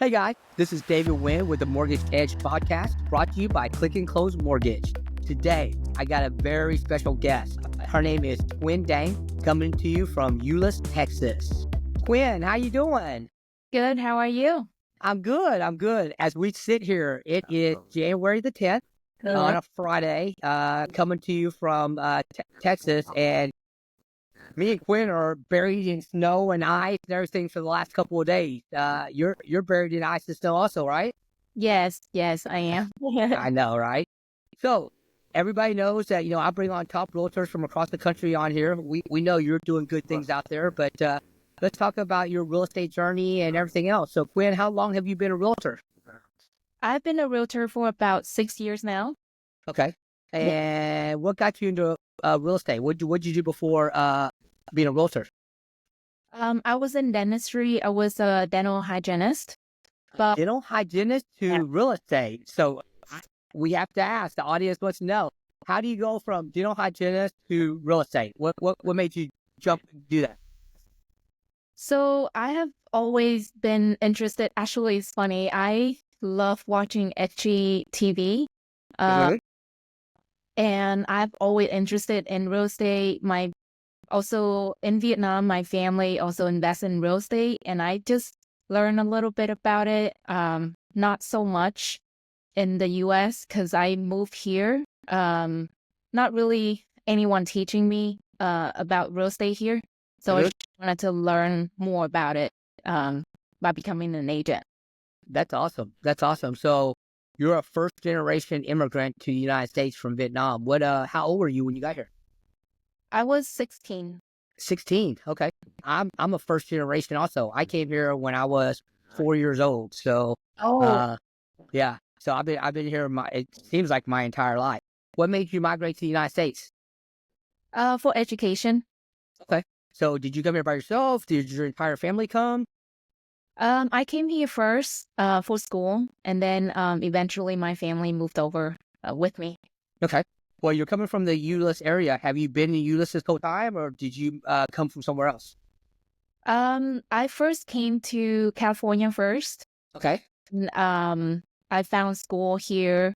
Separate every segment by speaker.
Speaker 1: Hey guys, this is David Nguyen with the Mortgage Edge podcast, brought to you by Click and Close Mortgage. Today, I got a very special guest. Her name is Quynh Dang, coming to you from Euless, Texas. Quynh, how you doing?
Speaker 2: Good. How are you?
Speaker 1: I'm good. As we sit here, it is January the 10th on a Friday, coming to you from Texas, and me and Quynh are buried in snow and ice and everything for the last couple of days. You're buried in ice and snow also, right?
Speaker 2: Yes, I am.
Speaker 1: I know, right? So everybody knows that, I bring on top realtors from across the country on here. We know you're doing good things out there, but let's talk about your real estate journey and everything else. So Quynh, how long have you been a realtor?
Speaker 2: I've been a realtor for about 6 years now.
Speaker 1: Okay. And what got you into real estate? What'd you do before being a realtor?
Speaker 2: I was in dentistry. I was a dental hygienist. But
Speaker 1: Dental hygienist to real estate. So we have to ask, the audience wants to know, how do you go from dental hygienist to real estate? What made you jump and do that?
Speaker 2: So I have always been interested. Actually, it's funny. I love watching ecchi TV. And I've always interested in real estate. Also in Vietnam, my family also invests in real estate, and I just learned a little bit about it. Not so much in the U.S. because I moved here. Not really anyone teaching me about real estate here, so I just wanted to learn more about it by becoming an agent.
Speaker 1: That's awesome. So you're a first generation immigrant to the United States from Vietnam. How old were you when you got here?
Speaker 2: I was 16.
Speaker 1: 16. Okay. I'm a first generation also. I came here when I was 4 years old. So yeah. So I've been here it seems like my entire life. What made you migrate to the United States?
Speaker 2: For education.
Speaker 1: Okay. So did you come here by yourself? Did your entire family come?
Speaker 2: I came here first for school, and then eventually my family moved over with me.
Speaker 1: Okay. Well, you're coming from the Euless area. Have you been in Euless this whole time, or did you come from somewhere else?
Speaker 2: I first came to California first.
Speaker 1: Okay.
Speaker 2: And, I found school here.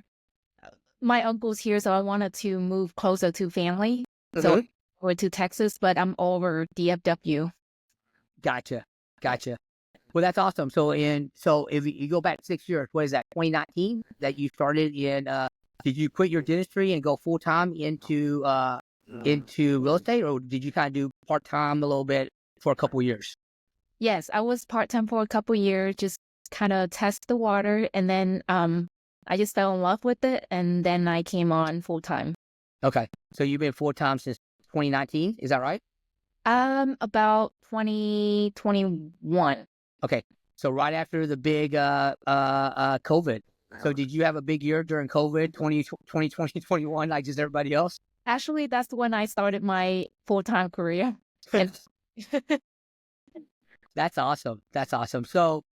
Speaker 2: My uncle's here, so I wanted to move closer to family. So I went to Texas, but I'm over DFW.
Speaker 1: Gotcha. Well, that's awesome. So if you go back 6 years, what is that, 2019 that you started in, did you quit your dentistry and go full time into real estate, or did you kind of do part time a little bit for a couple of years?
Speaker 2: Yes, I was part time for a couple of years, just kind of test the water, and then I just fell in love with it, and then I came on full time.
Speaker 1: Okay, so you've been full time since 2019, is that right?
Speaker 2: About 2021.
Speaker 1: Okay, so right after the big COVID. So did you have a big year during COVID, 2020, 2021, like just everybody else?
Speaker 2: Actually, that's when I started my full-time career.
Speaker 1: That's awesome. So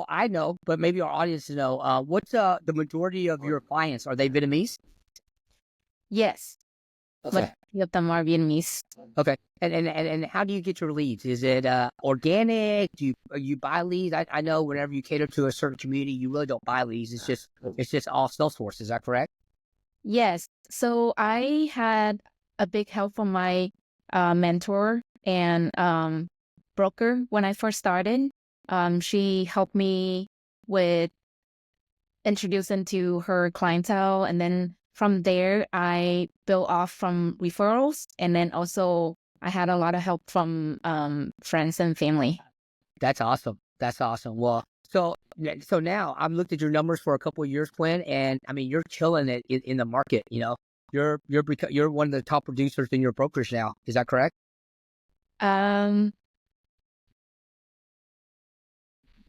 Speaker 1: I know, but maybe our audience know, what's the majority of your clients? Are they Vietnamese?
Speaker 2: Yes.
Speaker 1: Okay.
Speaker 2: Majority of them are Vietnamese.
Speaker 1: Okay. And how do you get your leads? Is it organic? Do you buy leads? I know whenever you cater to a certain community, you really don't buy leads. It's just all Salesforce. Is that correct?
Speaker 2: Yes. So I had a big help from my mentor and broker when I first started. She helped me with introducing to her clientele, and then from there I built off from referrals, and then also I had a lot of help from friends and family.
Speaker 1: That's awesome. Well, so now I've looked at your numbers for a couple of years, Quynh, and I mean you're killing it in the market. You're one of the top producers in your brokerage now. Is that correct?
Speaker 2: Um,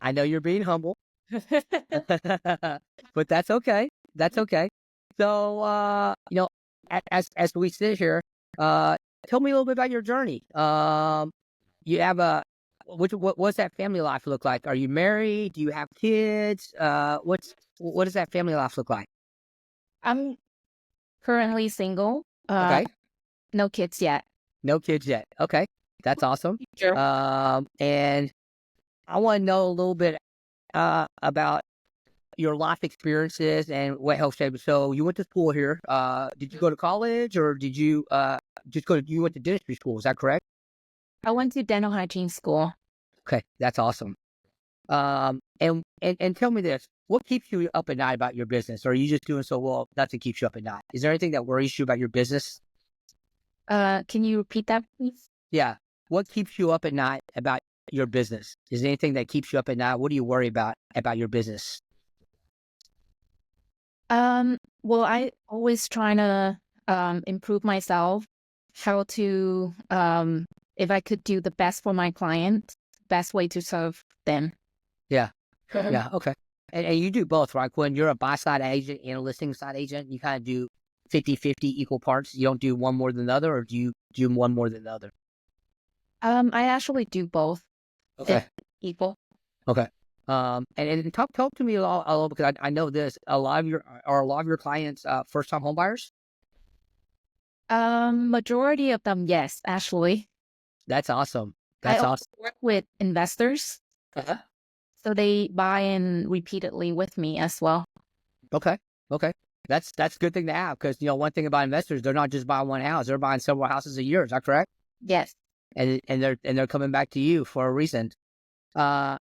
Speaker 1: I know you're being humble, but that's okay. So as we sit here, tell me a little bit about your journey. You have what's that family life look like? Are you married? Do you have kids? What does that family life look like?
Speaker 2: I'm currently single.
Speaker 1: Okay.
Speaker 2: No kids yet.
Speaker 1: Okay. That's awesome.
Speaker 2: Sure.
Speaker 1: And I want to know a little bit about your life experiences and what helped shape it. So you went to school here. Did you go to college, or did you you went to dentistry school? Is that correct?
Speaker 2: I went to dental hygiene school.
Speaker 1: Okay, that's awesome. And tell me this: what keeps you up at night about your business? Or are you just doing so well nothing keeps you up at night? Is there anything that worries you about your business?
Speaker 2: Can you repeat that, please?
Speaker 1: Yeah. What keeps you up at night about your business? Is there anything that keeps you up at night? What do you worry about your business?
Speaker 2: Well, I always trying to improve myself, how to if I could do the best for my client, best way to serve them.
Speaker 1: Yeah. Yeah. Okay. And you do both, right? When you're a buy side agent and a listing side agent, you kind of do 50-50 equal parts. You don't do one more than the other, or do you do one more than the other?
Speaker 2: I actually do both.
Speaker 1: Okay.
Speaker 2: Equal.
Speaker 1: Okay. And talk to me a little because I know this. A lot of your clients first time home buyers?
Speaker 2: Majority of them, yes, actually.
Speaker 1: That's awesome.
Speaker 2: I
Speaker 1: That's
Speaker 2: also
Speaker 1: awesome.
Speaker 2: work with investors,
Speaker 1: Uh-huh.
Speaker 2: so they buy in repeatedly with me as well.
Speaker 1: Okay. Okay. That's a good thing to have because one thing about investors, they're not just buying one house; they're buying several houses a year. Is that correct?
Speaker 2: Yes.
Speaker 1: And they're coming back to you for a reason. How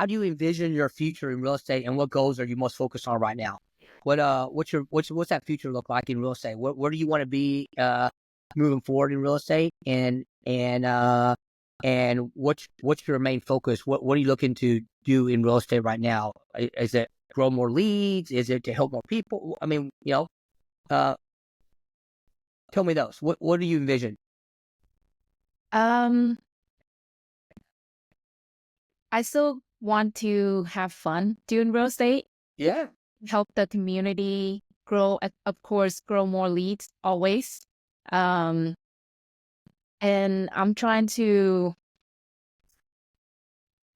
Speaker 1: do you envision your future in real estate, and what goals are you most focused on right now? What's that future look like in real estate? Where do you want to be moving forward in real estate, and what's your main focus? What are you looking to do in real estate right now? Is it grow more leads? Is it to help more people? I mean, tell me those. What do you envision?
Speaker 2: Um, I still want to have fun doing real estate,
Speaker 1: Yeah.
Speaker 2: help the community grow, of course, grow more leads always. Um, and I'm trying to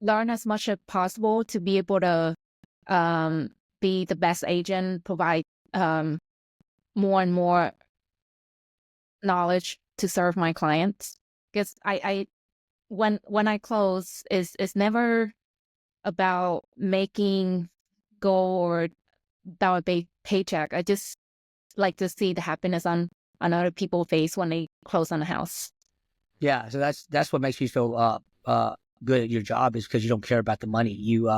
Speaker 2: learn as much as possible to be able to be the best agent, provide more and more knowledge to serve my clients. Because I when I close, it's never about making goal or about a big paycheck. I just like to see the happiness on other people's face when they close on a house.
Speaker 1: Yeah, so that's what makes you feel good at your job is because you don't care about the money. You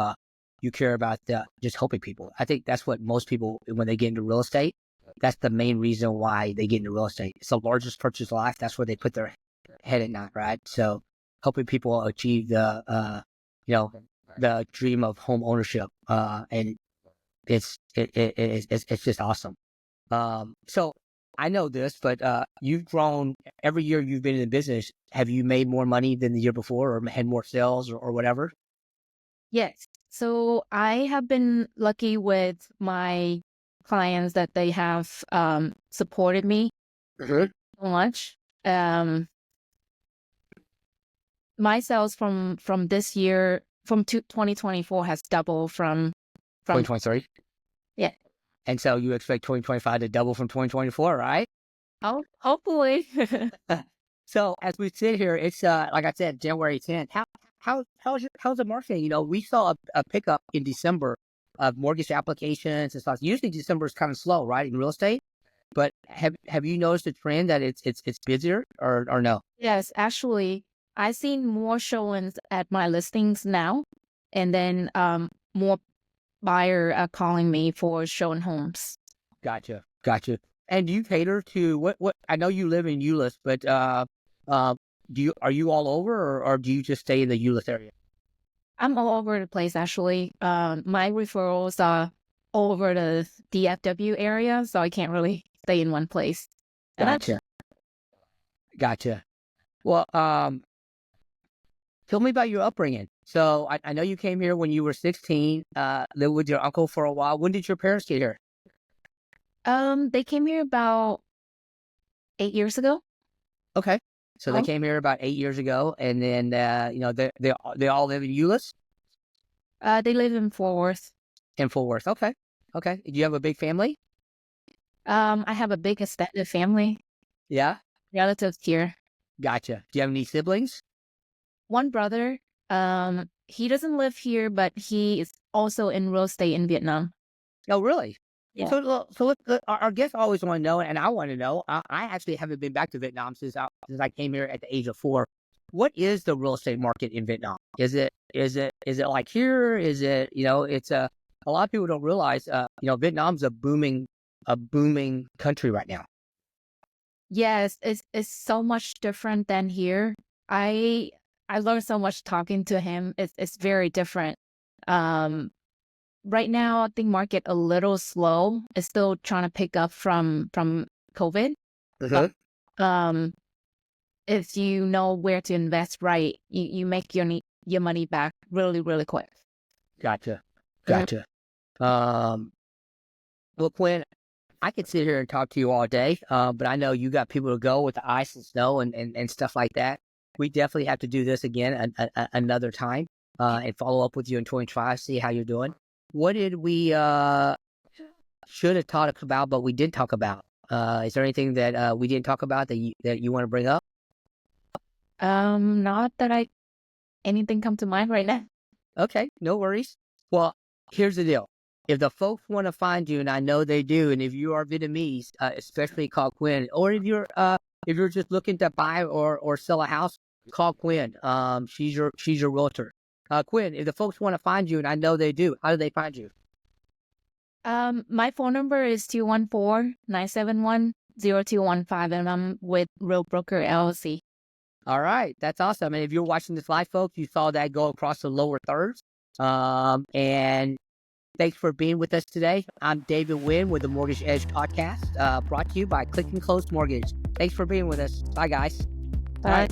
Speaker 1: care about just helping people. I think that's what most people when they get into real estate. That's the main reason why they get into real estate. It's the largest purchase of life. That's where they put their head at night, right? So helping people achieve the dream of home ownership, and it's just awesome. So I know this, but you've grown every year you've been in the business. Have you made more money than the year before, or had more sales, or whatever?
Speaker 2: Yes. So I have been lucky with my clients that they have supported me
Speaker 1: Mm-hmm.
Speaker 2: so much. My sales from this year, from 2024 has doubled from
Speaker 1: 2023.
Speaker 2: yeah.
Speaker 1: And so you expect 2025 to double from 2024, right?
Speaker 2: Hopefully.
Speaker 1: So as we sit here, it's like I said, January 10th. How's the market? We saw a pickup in December of mortgage applications and stuff. Usually December is kind of slow, right, in real estate. But have you noticed a trend that it's busier or no?
Speaker 2: Yes, actually, I've seen more showings at my listings now, and then more buyer calling me for showing homes.
Speaker 1: Gotcha. And do you cater to what? I know you live in Euless, but are you all over, or do you just stay in the Euless area?
Speaker 2: I'm all over the place actually. My referrals are all over the DFW area, so I can't really stay in one place. And
Speaker 1: Gotcha. Well, tell me about your upbringing. So I know you came here when you were 16, lived with your uncle for a while. When did your parents get here?
Speaker 2: they came here about 8 years ago.
Speaker 1: Okay. So they
Speaker 2: Oh,
Speaker 1: came here about 8 years ago, and then they all live in Euless
Speaker 2: they live in Fort Worth.
Speaker 1: and Fort Worth. Okay. Do you have a big family?
Speaker 2: I have a big extended family,
Speaker 1: Yeah.
Speaker 2: relatives here.
Speaker 1: Gotcha. Do you have any siblings?
Speaker 2: One brother, he doesn't live here, but he is also in real estate in Vietnam.
Speaker 1: Oh, really?
Speaker 2: Yeah.
Speaker 1: So our guests always want to know, and I want to know. I actually haven't been back to Vietnam since I came here at the age of 4. What is the real estate market in Vietnam? Is it like here? Is it, it's a lot of people don't realize, Vietnam's a booming country right now.
Speaker 2: Yes, it's so much different than here. I learned so much talking to him. It's very different. Right now, I think market a little slow. It's still trying to pick up from COVID.
Speaker 1: Uh-huh.
Speaker 2: But if you know where to invest right, you make your money back really, really quick.
Speaker 1: Gotcha. Well, Quynh, I could sit here and talk to you all day, but I know you got people to go with the ice and snow and stuff like that. We definitely have to do this again another time and follow up with you in 2025, see how you're doing. What did we should have talked about, but we didn't talk about? Is there anything that we didn't talk about that you want to bring up?
Speaker 2: Not that anything come to mind right now.
Speaker 1: Okay, no worries. Well, here's the deal. If the folks want to find you, and I know they do, and if you are Vietnamese, especially call Quynh, or if you're just looking to buy or sell a house, call Quynh. She's your realtor. Quynh, if the folks want to find you, and I know they do, how do they find you?
Speaker 2: My phone number is 214-971-0215, and I'm with Real Broker LLC.
Speaker 1: All right, that's awesome. And if you're watching this live, folks, you saw that go across the lower thirds. And thanks for being with us today. I'm David Nguyen with the Mortgage Edge podcast, brought to you by Click and Close Mortgage. Thanks for being with us. Bye, guys.
Speaker 2: Bye.